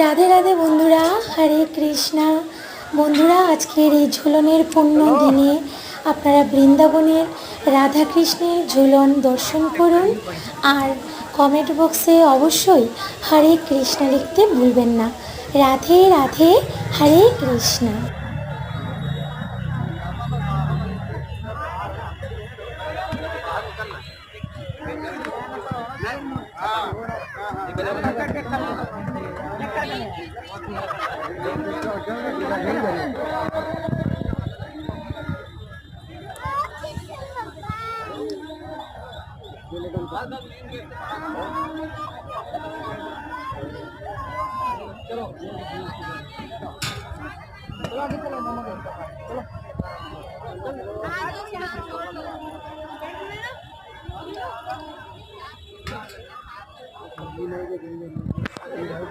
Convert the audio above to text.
রাধে রাধে বন্ধুরা, হরে কৃষ্ণা। বন্ধুরা, আজকের এই ঝুলনের পুণ্য দিনে আপনারা বৃন্দাবনের রাধাকৃষ্ণের ঝুলন দর্শন করুন। আর কমেন্ট বক্সে অবশ্যই হরে কৃষ্ণ লিখতে ভুলবেন না। রাধে রাধে, হরে কৃষ্ণ। चलो